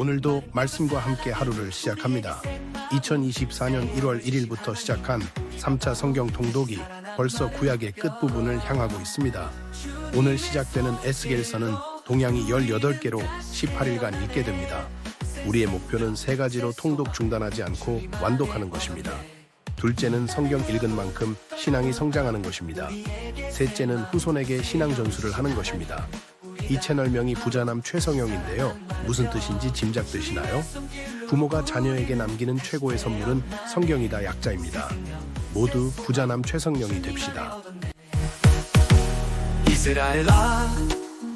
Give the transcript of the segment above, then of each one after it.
오늘도 말씀과 함께 하루를 시작합니다. 2024년 1월 1일부터 시작한 3차 성경 통독이 벌써 구약의 끝부분을 향하고 있습니다. 오늘 시작되는 에스겔서는 동향이 18개로 18일간 읽게 됩니다. 우리의 목표는 3가지로 통독 중단하지 않고 완독하는 것입니다. 둘째는 성경 읽은 만큼 신앙이 성장하는 것입니다. 셋째는 후손에게 신앙 전수를 하는 것입니다. 이 채널명이 부자남 최성영인데요. 무슨 뜻인지 짐작되시나요? 부모가 자녀에게 남기는 최고의 선물은 성경이다 약자입니다. 모두 부자남 최성영이 됩시다. 이스라엘아,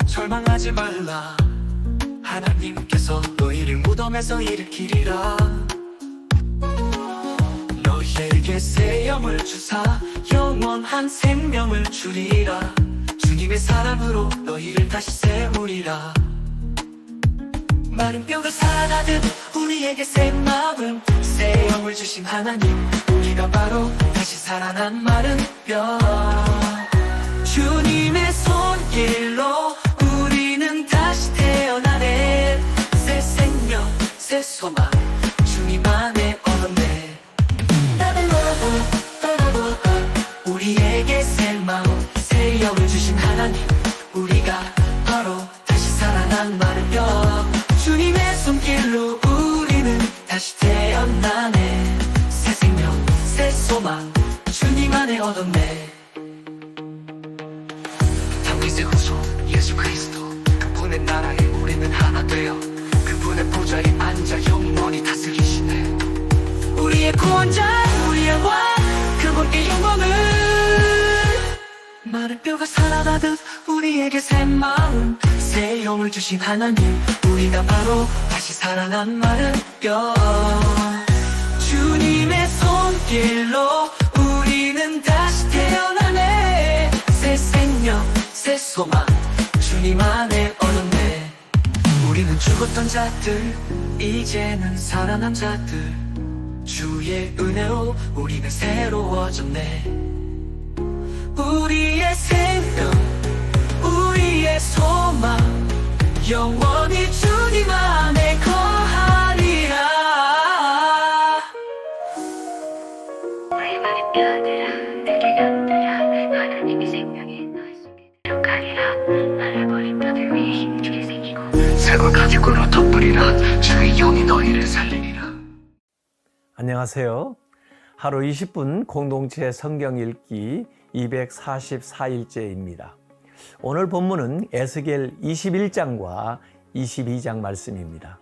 절망하지 말라. 하나님께서 너희를 무덤에서 일으키리라. 너희에게 새 영을 주사 영원한 생명을 주리라. 주님의 사랑으로 너희를 다시 세우리라. 마른 뼈가 살아나듯 우리에게 새 마음, 새 영을 주신 하나님, 우리가 바로 다시 살아난 마른 뼈. 주님의 손길로 우리는 다시 태어나네. 새 생명, 새 소망, 주님 안에 얻었네. 우리에게 새 마음, 새 영을 주신 하나님, 우리가 바로 다시 살아난 마른 뼈. 주님의 손길로 우리는 다시 태어나네. 새 생명, 새 소망, 주님 안에 얻었네. 다윗의 후손 예수 그리스도, 그분의 나라에 우리는 하나 되어 그분의 보좌에 앉아 영원히 다스리시네. 우리의 구원자, 우리의 왕, 그분께 영광을. 마른 뼈가 살아나듯 우리에게 새 마음, 새 영을 주신 하나님, 우리가 바로 다시 살아난 마른 뼈. 주님의 손길로 우리는 다시 태어나네. 새 생명, 새 소망, 주님 안에 얻었네. 우리는 죽었던 자들, 이제는 살아난 자들, 주의 은혜로 우리는 새로워졌네. 우리의 생명, 우리의 소망, 영원히 주님 안에 거하리라. 우리 마른 뼈들아 내게 곁들여 하나님의 생명이 너희 속에 들어가리라. 나를 버린 뼈들 위에 힘주게 생기고 새걸 가죽으로 덮으리라. 주의 영이 너희를 살리리라. 안녕하세요. 하루 20분 공동체 성경 읽기 244일째입니다. 오늘 본문은 에스겔 21장과 22장 말씀입니다.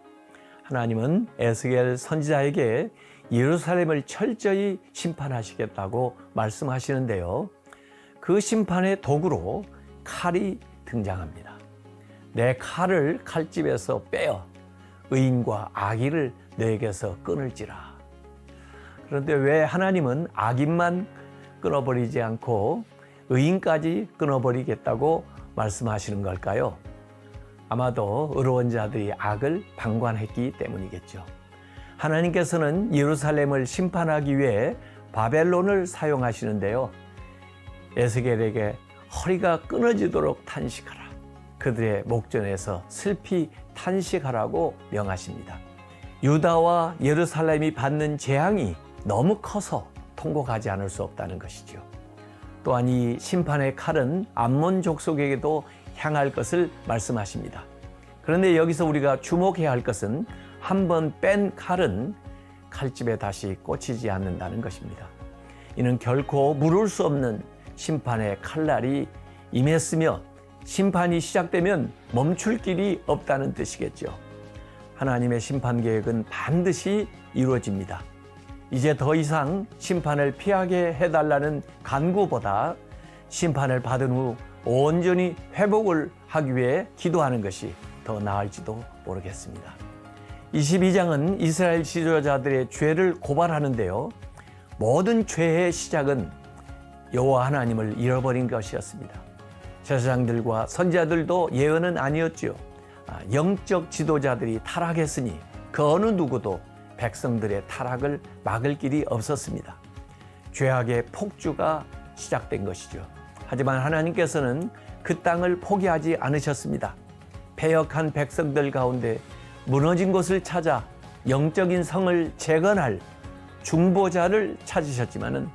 하나님은 에스겔 선지자에게 예루살렘을 철저히 심판하시겠다고 말씀하시는데요. 그 심판의 도구로 칼이 등장합니다. 내 칼을 칼집에서 빼어 의인과 악인을 내게서 끊을지라. 그런데 왜 하나님은 악인만 끊어버리지 않고 의인까지 끊어버리겠다고 말씀하시는 걸까요? 아마도 의로운 자들이 악을 방관했기 때문이겠죠. 하나님께서는 예루살렘을 심판하기 위해 바벨론을 사용하시는데요. 에스겔에게 허리가 끊어지도록 탄식하라. 그들의 목전에서 슬피 탄식하라고 명하십니다. 유다와 예루살렘이 받는 재앙이 너무 커서 통곡하지 않을 수 없다는 것이죠. 또한 이 심판의 칼은 암몬 족속에게도 향할 것을 말씀하십니다. 그런데 여기서 우리가 주목해야 할 것은 한 번 뺀 칼은 칼집에 다시 꽂히지 않는다는 것입니다. 이는 결코 물을 수 없는 심판의 칼날이 임했으며 심판이 시작되면 멈출 길이 없다는 뜻이겠죠. 하나님의 심판 계획은 반드시 이루어집니다. 이제 더 이상 심판을 피하게 해달라는 간구보다 심판을 받은 후 온전히 회복을 하기 위해 기도하는 것이 더 나을지도 모르겠습니다. 22장은 이스라엘 지도자들의 죄를 고발하는데요. 모든 죄의 시작은 여호와 하나님을 잃어버린 것이었습니다. 제사장들과 선지자들도 예언은 아니었죠. 영적 지도자들이 타락했으니 그 어느 누구도 백성들의 타락을 막을 길이 없었습니다. 죄악의 폭주가 시작된 것이죠. 하지만 하나님께서는 그 땅을 포기하지 않으셨습니다. 패역한 백성들 가운데 무너진 곳을 찾아 영적인 성을 재건할 중보자를 찾으셨지만은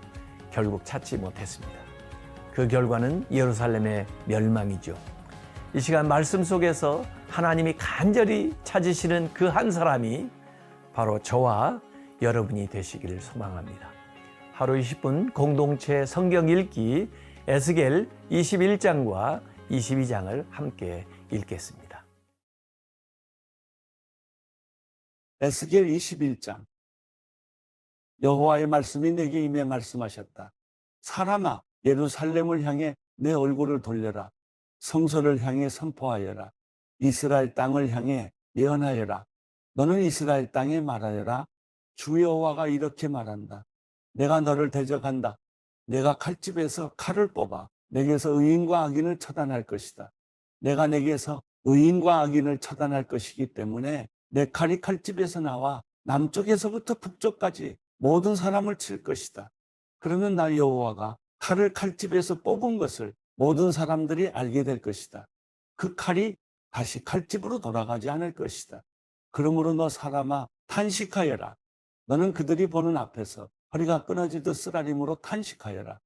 결국 찾지 못했습니다. 그 결과는 예루살렘의 멸망이죠. 이 시간 말씀 속에서 하나님이 간절히 찾으시는 그 한 사람이 바로 저와 여러분이 되시기를 소망합니다. 하루 20분 공동체 성경 읽기 에스겔 21장과 22장을 함께 읽겠습니다. 에스겔 21장. 여호와의 말씀이 내게 임해 말씀하셨다. 사람아, 예루살렘을 향해 내 얼굴을 돌려라. 성소를 향해 선포하여라. 이스라엘 땅을 향해 예언하여라. 너는 이스라엘 땅에 말하여라. 주 여호와가 이렇게 말한다. 내가 너를 대적한다. 내가 칼집에서 칼을 뽑아 내게서 의인과 악인을 처단할 것이다. 내가 내게서 의인과 악인을 처단할 것이기 때문에 내 칼이 칼집에서 나와 남쪽에서부터 북쪽까지 모든 사람을 칠 것이다. 그러면 나 여호와가 칼을 칼집에서 뽑은 것을 모든 사람들이 알게 될 것이다. 그 칼이 다시 칼집으로 돌아가지 않을 것이다. 그러므로 너 사람아, 탄식하여라. 너는 그들이 보는 앞에서 허리가 끊어지듯 쓰라림으로 탄식하여라.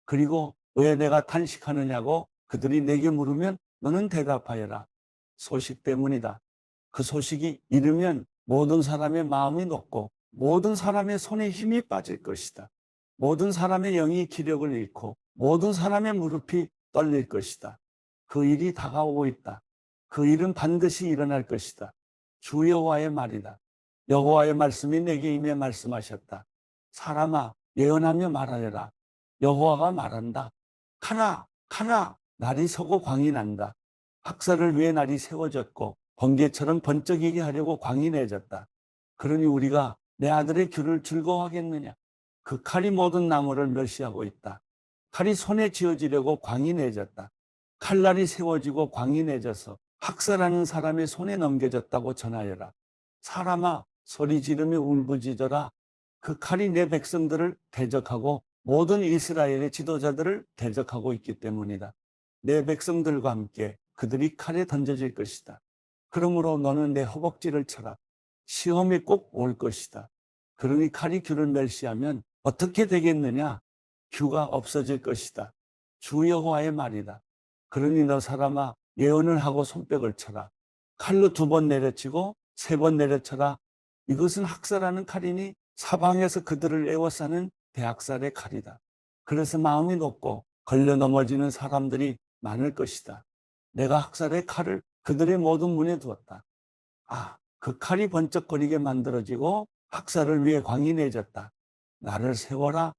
그리고 왜 내가 탄식하느냐고 그들이 내게 물으면 너는 대답하여라. 소식 때문이다. 그 소식이 이르면 모든 사람의 마음이 녹고 모든 사람의 손에 힘이 빠질 것이다. 모든 사람의 영이 기력을 잃고 모든 사람의 무릎이 떨릴 것이다. 그 일이 다가오고 있다. 그 일은 반드시 일어날 것이다. 주 여호와의 말이다. 여호와의 말씀이 내게 임해 말씀하셨다. 사람아, 예언하며 말하여라. 여호와가 말한다. 카나, 카나, 날이 서고 광이 난다. 학살을 위해 날이 세워졌고 번개처럼 번쩍이게 하려고 광이 내졌다. 그러니 우리가 내 아들의 귤을 즐거워하겠느냐? 그 칼이 모든 나무를 멸시하고 있다. 칼이 손에 쥐어지려고 광이 내졌다. 칼날이 세워지고 광이 내져서 학살하는 사람의 손에 넘겨졌다고 전하여라. 사람아, 소리 지르며 울부짖어라. 그 칼이 내 백성들을 대적하고 모든 이스라엘의 지도자들을 대적하고 있기 때문이다. 내 백성들과 함께 그들이 칼에 던져질 것이다. 그러므로 너는 내 허벅지를 쳐라. 시험이 꼭 올 것이다. 그러니 칼이 귤을 멸시하면 어떻게 되겠느냐? 귤가 없어질 것이다. 주 여호와의 말이다. 그러니 너 사람아, 예언을 하고 손뼉을 쳐라. 칼로 2번 내려치고 3번 내려쳐라. 이것은 학살하는 칼이니 사방에서 그들을 애워싸는 대학살의 칼이다. 그래서 마음이 높고 걸려 넘어지는 사람들이 많을 것이다. 내가 학살의 칼을 그들의 모든 문에 두었다. 그 칼이 번쩍거리게 만들어지고 학살을 위해 광이 내졌다. 나를 세워라.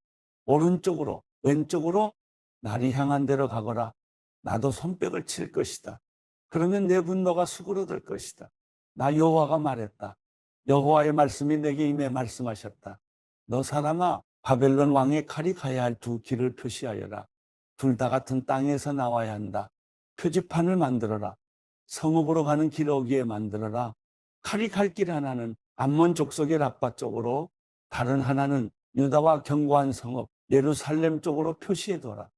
오른쪽으로 왼쪽으로 날이 향한 대로 가거라. 나도 손뼉을 칠 것이다. 그러면 내 분노가 수그러들 것이다. 나 여호와가 말했다. 여호와의 말씀이 내게 임해 말씀하셨다. 너 사람아, 바벨론 왕의 칼이 가야 할 2 길을 표시하여라. 둘 다 같은 땅에서 나와야 한다. 표지판을 만들어라. 성읍으로 가는 길 어귀에 만들어라. 칼이 갈 길 하나는 암몬 족속의 라빠 쪽으로, 다른 하나는 유다와 견고한 성읍 예루살렘 쪽으로 표시해둬라.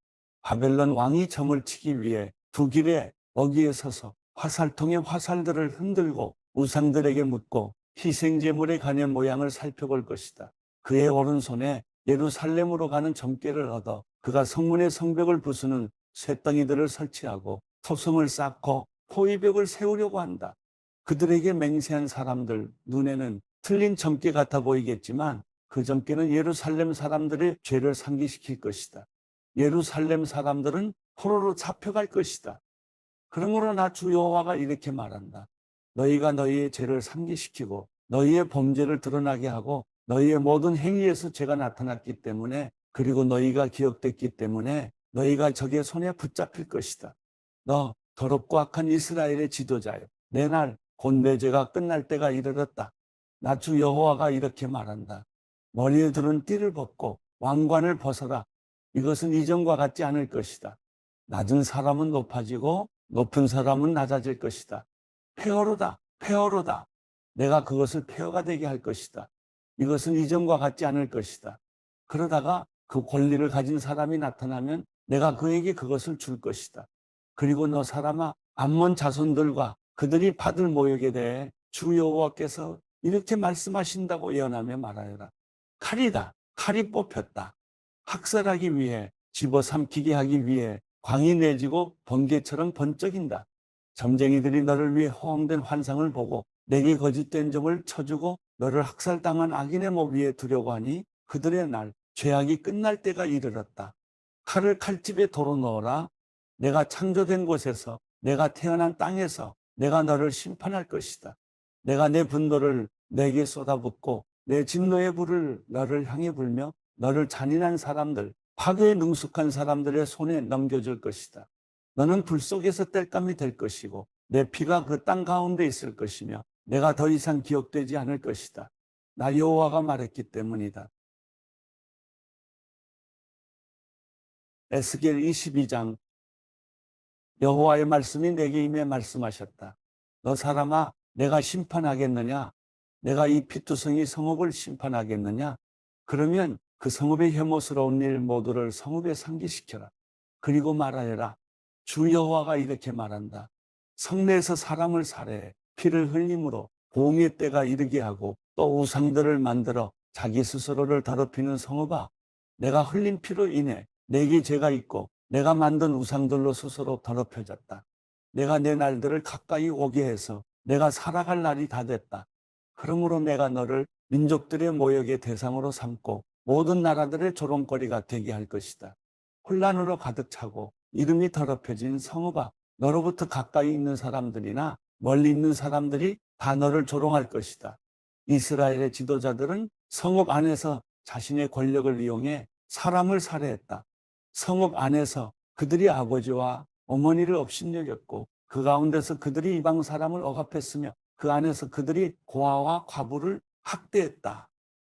바벨론 왕이 점을 치기 위해 2 길의 어귀에 서서 화살통의 화살들을 흔들고 우상들에게 묻고 희생제물에 관한 모양을 살펴볼 것이다. 그의 오른손에 예루살렘으로 가는 점괘를 얻어 그가 성문의 성벽을 부수는 쇠덩이들을 설치하고 토성을 쌓고 포위벽을 세우려고 한다. 그들에게 맹세한 사람들 눈에는 틀린 점괘 같아 보이겠지만 그 점괘는 예루살렘 사람들의 죄를 상기시킬 것이다. 예루살렘 사람들은 포로로 잡혀갈 것이다. 그러므로 나 주 여호와가 이렇게 말한다. 너희가 너희의 죄를 상기시키고 너희의 범죄를 드러나게 하고 너희의 모든 행위에서 죄가 나타났기 때문에, 그리고 너희가 기억됐기 때문에 너희가 적의 손에 붙잡힐 것이다. 너 더럽고 악한 이스라엘의 지도자여, 내 날 곧 내 죄가 끝날 때가 이르렀다. 나 주 여호와가 이렇게 말한다. 머리에 두른 띠를 벗고 왕관을 벗어라. 이것은 이전과 같지 않을 것이다. 낮은 사람은 높아지고 높은 사람은 낮아질 것이다. 폐허로다, 폐허로다. 내가 그것을 폐허가 되게 할 것이다. 이것은 이전과 같지 않을 것이다. 그러다가 그 권리를 가진 사람이 나타나면 내가 그에게 그것을 줄 것이다. 그리고 너 사람아, 암몬 자손들과 그들이 받을 모욕에 대해 주 여호와께서 이렇게 말씀하신다고 예언하며 말하여라. 칼이다. 칼이 뽑혔다. 학살하기 위해, 집어삼키게 하기 위해 광이 내지고 번개처럼 번쩍인다. 점쟁이들이 너를 위해 허황된 환상을 보고 내게 거짓된 점을 쳐주고 너를 학살당한 악인의 목 위에 두려고 하니 그들의 날, 죄악이 끝날 때가 이르렀다. 칼을 칼집에 도로 넣어라. 내가 창조된 곳에서, 내가 태어난 땅에서 내가 너를 심판할 것이다. 내가 내 분노를 내게 쏟아붓고 내 진노의 불을 너를 향해 불며 너를 잔인한 사람들, 파괴에 능숙한 사람들의 손에 넘겨줄 것이다. 너는 불 속에서 땔감이 될 것이고 내 피가 그 땅 가운데 있을 것이며 내가 더 이상 기억되지 않을 것이다. 나 여호와가 말했기 때문이다. 에스겔 22장. 여호와의 말씀이 내게 임해 말씀하셨다. 너 사람아, 내가 심판하겠느냐? 내가 이 피투성이 성읍을 심판하겠느냐? 그러면 그 성읍의 혐오스러운 일 모두를 성읍에 상기시켜라. 그리고 말하여라. 주 여호와가 이렇게 말한다. 성내에서 사람을 살해해 피를 흘림으로 공의 때가 이르게 하고 또 우상들을 만들어 자기 스스로를 더럽히는 성읍아, 내가 흘린 피로 인해 내게 죄가 있고 내가 만든 우상들로 스스로 더럽혀졌다. 내가 내 날들을 가까이 오게 해서 내가 살아갈 날이 다 됐다. 그러므로 내가 너를 민족들의 모욕의 대상으로 삼고 모든 나라들의 조롱거리가 되게 할 것이다. 혼란으로 가득 차고 이름이 더럽혀진 성읍아, 너로부터 가까이 있는 사람들이나 멀리 있는 사람들이 다 너를 조롱할 것이다. 이스라엘의 지도자들은 성읍 안에서 자신의 권력을 이용해 사람을 살해했다. 성읍 안에서 그들이 아버지와 어머니를 업신여겼고 그 가운데서 그들이 이방 사람을 억압했으며 그 안에서 그들이 고아와 과부를 학대했다.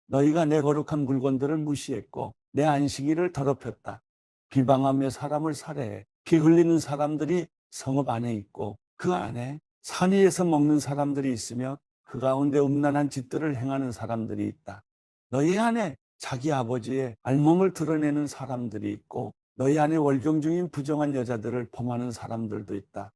너희가 내 거룩한 물건들을 무시했고 내 안식일을 더럽혔다. 비방하며 사람을 살해해 피 흘리는 사람들이 성읍 안에 있고 그 안에 산 위에서 먹는 사람들이 있으며 그 가운데 음란한 짓들을 행하는 사람들이 있다. 너희 안에 자기 아버지의 알몸을 드러내는 사람들이 있고 너희 안에 월경 중인 부정한 여자들을 범하는 사람들도 있다.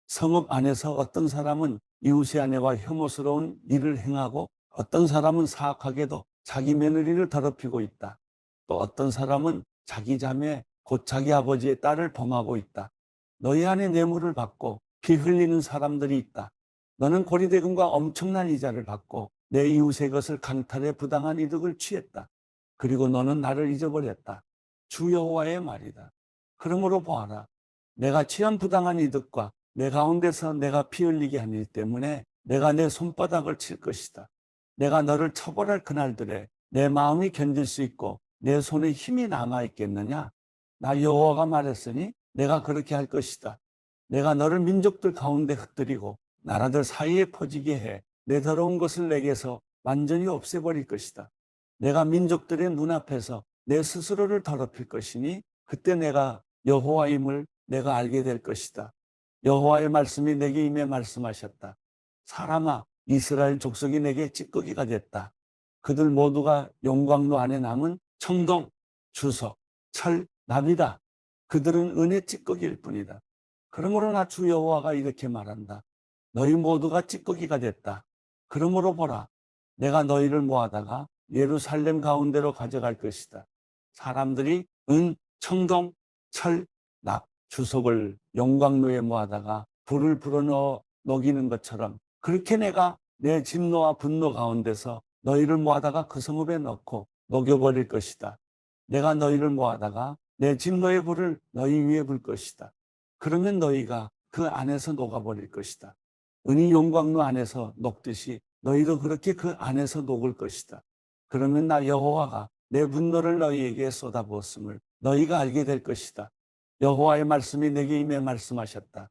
성읍 안에서 어떤 사람은 이웃의 아내와 혐오스러운 일을 행하고 어떤 사람은 사악하게도 자기 며느리를 더럽히고 있다. 또 어떤 사람은 자기 자매 곧 자기 아버지의 딸을 범하고 있다. 너희 안에 뇌물을 받고 피 흘리는 사람들이 있다. 너는 고리대금과 엄청난 이자를 받고 내 이웃의 것을 강탈해 부당한 이득을 취했다. 그리고 너는 나를 잊어버렸다. 주 여호와의 말이다. 그러므로 보아라. 내가 취한 부당한 이득과 내 가운데서 내가 피 흘리게 한 일 때문에 내가 내 손바닥을 칠 것이다. 내가 너를 처벌할 그날들에 내 마음이 견딜 수 있고 내 손에 힘이 남아있겠느냐? 나 여호와가 말했으니 내가 그렇게 할 것이다. 내가 너를 민족들 가운데 흩뜨리고 나라들 사이에 퍼지게 해 내 더러운 것을 내게서 완전히 없애버릴 것이다. 내가 민족들의 눈앞에서 내 스스로를 더럽힐 것이니 그때 내가 여호와임을 내가 알게 될 것이다. 여호와의 말씀이 내게 임해 말씀하셨다. 사람아, 이스라엘 족속이 내게 찌꺼기가 됐다. 그들 모두가 용광로 안에 남은 청동, 주석, 철, 납이다. 그들은 은혜 찌꺼기일 뿐이다. 그러므로 나 주 여호와가 이렇게 말한다. 너희 모두가 찌꺼기가 됐다. 그러므로 보라, 내가 너희를 모아다가 예루살렘 가운데로 가져갈 것이다. 사람들이 은, 청동, 철, 납, 주석을 용광로에 모아다가 불을 불어넣어 녹이는 것처럼 그렇게 내가 내 진노와 분노 가운데서 너희를 모아다가 그 성읍에 넣고 녹여버릴 것이다. 내가 너희를 모아다가 내 진노의 불을 너희 위에 불 것이다. 그러면 너희가 그 안에서 녹아버릴 것이다. 은이 용광로 안에서 녹듯이 너희도 그렇게 그 안에서 녹을 것이다. 그러면 나 여호와가 내 분노를 너희에게 쏟아부었음을 너희가 알게 될 것이다. 여호와의 말씀이 내게 임해 말씀하셨다.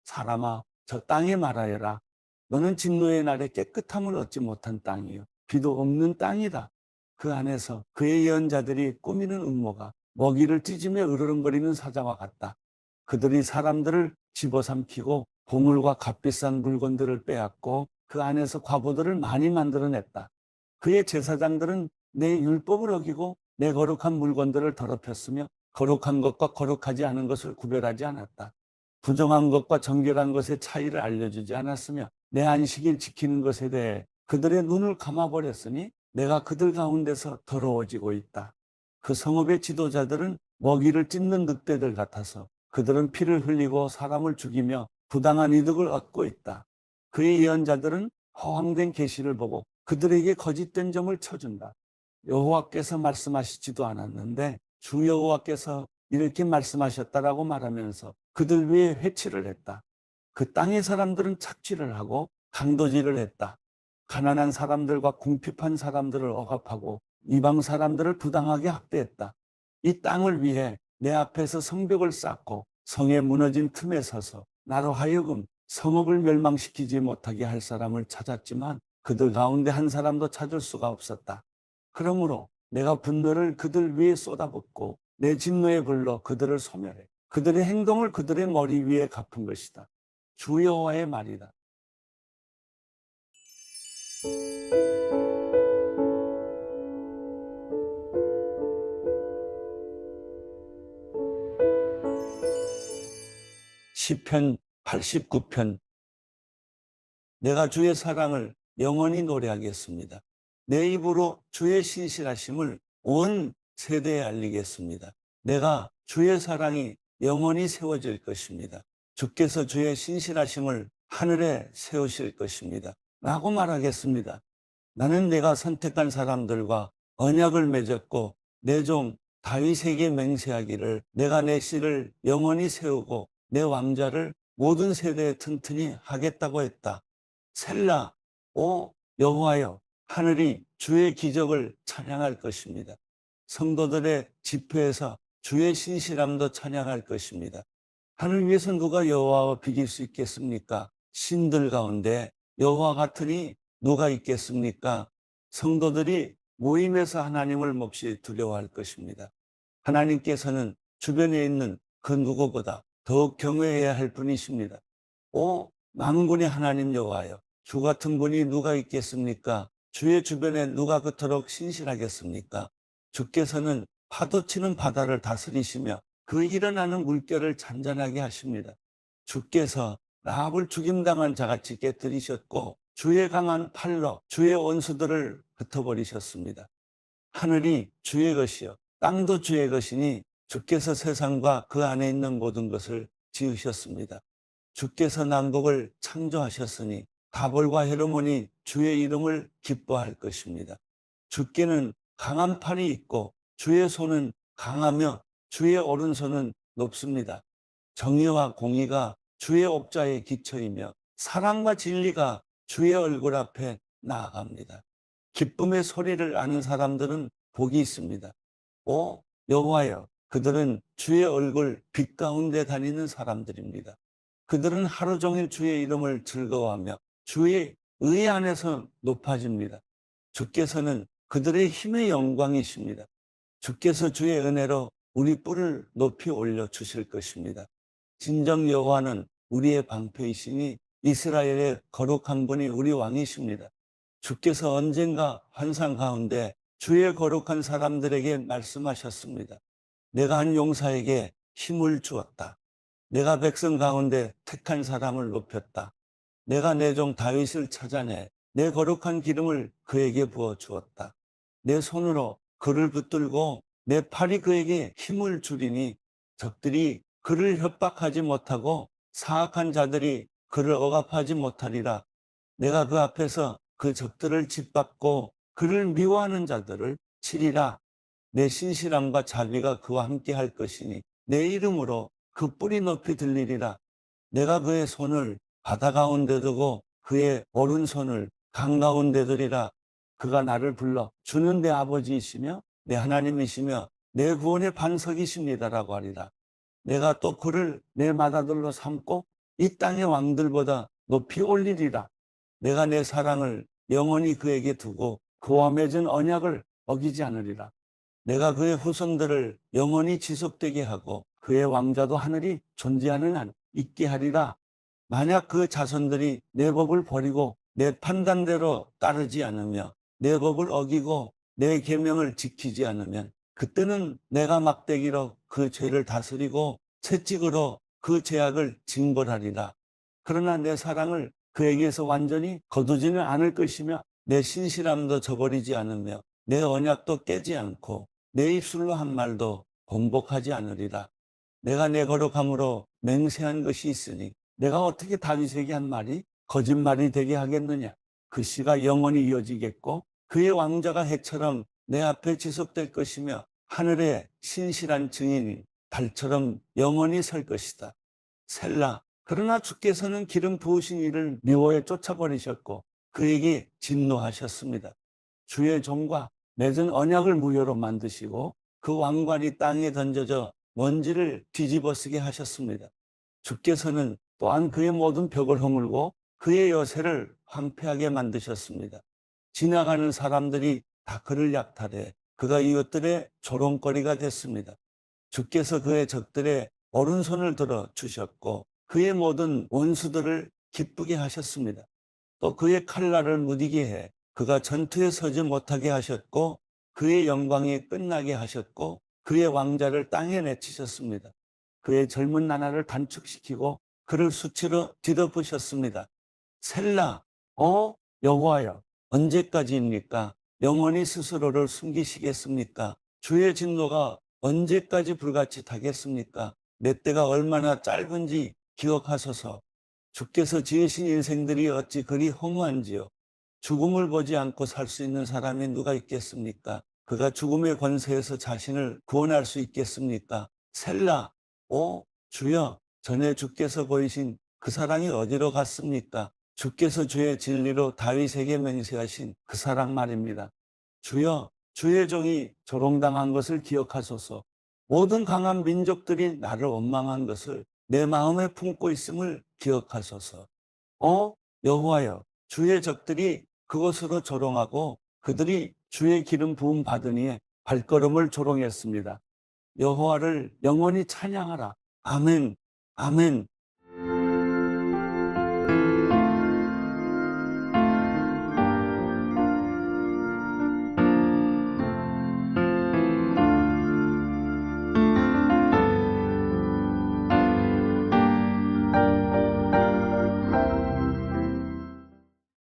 사람아, 저 땅에 말하여라. 너는 진노의 날에 깨끗함을 얻지 못한 땅이요 비도 없는 땅이다. 그 안에서 그의 예언자들이 꾸미는 음모가 먹이를 찢으며 으르렁거리는 사자와 같다. 그들이 사람들을 집어삼키고 보물과 값비싼 물건들을 빼앗고 그 안에서 과부들을 많이 만들어냈다. 그의 제사장들은 내 율법을 어기고 내 거룩한 물건들을 더럽혔으며 거룩한 것과 거룩하지 않은 것을 구별하지 않았다. 부정한 것과 정결한 것의 차이를 알려주지 않았으며 내 안식일 지키는 것에 대해 그들의 눈을 감아버렸으니 내가 그들 가운데서 더러워지고 있다. 그 성읍의 지도자들은 먹이를 찢는 늑대들 같아서 그들은 피를 흘리고 사람을 죽이며 부당한 이득을 얻고 있다. 그의 예언자들은 허황된 계시를 보고 그들에게 거짓된 점을 쳐준다. 여호와께서 말씀하시지도 않았는데 주 여호와께서 이렇게 말씀하셨다라고 말하면서 그들 위에 회치를 했다. 그 땅의 사람들은 착취를 하고 강도질을 했다. 가난한 사람들과 궁핍한 사람들을 억압하고 이방 사람들을 부당하게 학대했다. 이 땅을 위해 내 앞에서 성벽을 쌓고 성에 무너진 틈에 서서 나로 하여금 성읍을 멸망시키지 못하게 할 사람을 찾았지만 그들 가운데 한 사람도 찾을 수가 없었다. 그러므로 내가 분노를 그들 위에 쏟아붓고 내 진노의 불로 그들을 소멸해 그들의 행동을 그들의 머리 위에 갚은 것이다. 주 여호와의 말이다. 시편 89편. 내가 주의 사랑을 영원히 노래하겠습니다. 내 입으로 주의 신실하심을 온 세대에 알리겠습니다. 내가 주의 사랑이 영원히 세워질 것입니다. 주께서 주의 신실하심을 하늘에 세우실 것입니다. 라고 말하겠습니다. 나는 내가 선택한 사람들과 언약을 맺었고 내 종 다윗에게 맹세하기를 내가 내 씨를 영원히 세우고 내 왕자를 모든 세대에 튼튼히 하겠다고 했다. 셀라. 오 여호와여, 하늘이 주의 기적을 찬양할 것입니다. 성도들의 집회에서 주의 신실함도 찬양할 것입니다. 하늘 위에서 누가 여호와와 비길 수 있겠습니까? 신들 가운데 여호와 같으니 누가 있겠습니까? 성도들이 모임에서 하나님을 몹시 두려워할 것입니다. 하나님께서는 주변에 있는 그 누구보다 더욱 경외해야 할 분이십니다. 오 만군의 하나님 여호와여, 주 같은 분이 누가 있겠습니까? 주의 주변에 누가 그토록 신실하겠습니까? 주께서는 파도치는 바다를 다스리시며 그 일어나는 물결을 잔잔하게 하십니다. 주께서 라합을 죽임당한 자같이 깨뜨리셨고 주의 강한 팔로 주의 원수들을 흩어버리셨습니다. 하늘이 주의 것이요 땅도 주의 것이니 주께서 세상과 그 안에 있는 모든 것을 지으셨습니다. 주께서 남북을 창조하셨으니 다볼과 헤르몬이 주의 이름을 기뻐할 것입니다. 주께는 강한 팔이 있고 주의 손은 강하며 주의 오른손은 높습니다. 정의와 공의가 주의 옥좌에 기초이며 사랑과 진리가 주의 얼굴 앞에 나아갑니다. 기쁨의 소리를 아는 사람들은 복이 있습니다. 오 여호와여, 그들은 주의 얼굴 빛 가운데 다니는 사람들입니다. 그들은 하루 종일 주의 이름을 즐거워하며 주의 의 안에서 높아집니다. 주께서는 그들의 힘의 영광이십니다. 주께서 주의 은혜로 우리 뿔을 높이 올려 주실 것입니다. 진정 여호와는 우리의 방패이시니 이스라엘의 거룩한 분이 우리 왕이십니다. 주께서 언젠가 환상 가운데 주의 거룩한 사람들에게 말씀하셨습니다. 내가 한 용사에게 힘을 주었다. 내가 백성 가운데 택한 사람을 높였다. 내가 내 종 다윗을 찾아내 내 거룩한 기름을 그에게 부어 주었다. 내 손으로 그를 붙들고 내 팔이 그에게 힘을 주리니 적들이 그를 협박하지 못하고 사악한 자들이 그를 억압하지 못하리라. 내가 그 앞에서 그 적들을 짓밟고 그를 미워하는 자들을 치리라. 내 신실함과 자비가 그와 함께 할 것이니 내 이름으로 그 뿔이 높이 들리리라. 내가 그의 손을 바다 가운데 두고 그의 오른손을 강 가운데 두리라. 그가 나를 불러 주는 내 아버지이시며 내 하나님이시며 내 구원의 반석이십니다라고 하리라. 내가 또 그를 내 맏아들로 삼고 이 땅의 왕들보다 높이 올리리라. 내가 내 사랑을 영원히 그에게 두고 그와 맺은 언약을 어기지 않으리라. 내가 그의 후손들을 영원히 지속되게 하고 그의 왕자도 하늘이 존재하는 한 있게 하리라. 만약 그 자손들이 내 법을 버리고 내 판단대로 따르지 않으며 내 법을 어기고 내 계명을 지키지 않으면 그때는 내가 막대기로 그 죄를 다스리고 채찍으로 그 죄악을 징벌하리라. 그러나 내 사랑을 그에게서 완전히 거두지는 않을 것이며 내 신실함도 저버리지 않으며 내 언약도 깨지 않고 내 입술로 한 말도 번복하지 않으리라. 내가 내 거룩함으로 맹세한 것이 있으니 내가 어떻게 다윗에게 한 말이 거짓말이 되게 하겠느냐. 그 씨가 영원히 이어지겠고 그의 왕자가 해처럼 내 앞에 지속될 것이며 하늘의 신실한 증인이 달처럼 영원히 설 것이다. 셀라. 그러나 주께서는 기름 부으신 이를 미워에 쫓아버리셨고 그에게 진노하셨습니다. 주의 종과 맺은 언약을 무효로 만드시고 그 왕관이 땅에 던져져 먼지를 뒤집어쓰게 하셨습니다. 주께서는 또한 그의 모든 벽을 허물고 그의 여세를 황폐하게 만드셨습니다. 지나가는 사람들이 다 그를 약탈해 그가 이웃들의 조롱거리가 됐습니다. 주께서 그의 적들의 오른손을 들어 주셨고 그의 모든 원수들을 기쁘게 하셨습니다. 또 그의 칼날을 무디게 해 그가 전투에 서지 못하게 하셨고 그의 영광이 끝나게 하셨고 그의 왕자를 땅에 내치셨습니다. 그의 젊은 나날을 단축시키고 그를 수치로 뒤덮으셨습니다. 셀라. 여호와여, 언제까지입니까? 영원히 스스로를 숨기시겠습니까? 주의 진노가 언제까지 불같이 타겠습니까? 내 때가 얼마나 짧은지 기억하소서. 주께서 지으신 인생들이 어찌 그리 허무한지요. 죽음을 보지 않고 살 수 있는 사람이 누가 있겠습니까? 그가 죽음의 권세에서 자신을 구원할 수 있겠습니까? 셀라. 주여, 전에 주께서 보이신 그 사랑이 어디로 갔습니까? 주께서 주의 진리로 다윗에게 맹세하신 그 사랑 말입니다. 주여, 주의 종이 조롱당한 것을 기억하소서. 모든 강한 민족들이 나를 원망한 것을 내 마음에 품고 있음을 기억하소서. 여호와여, 주의 적들이 그것으로 조롱하고 그들이 주의 기름 부음 받으니 발걸음을 조롱했습니다. 여호와를 영원히 찬양하라. 아멘, 아멘.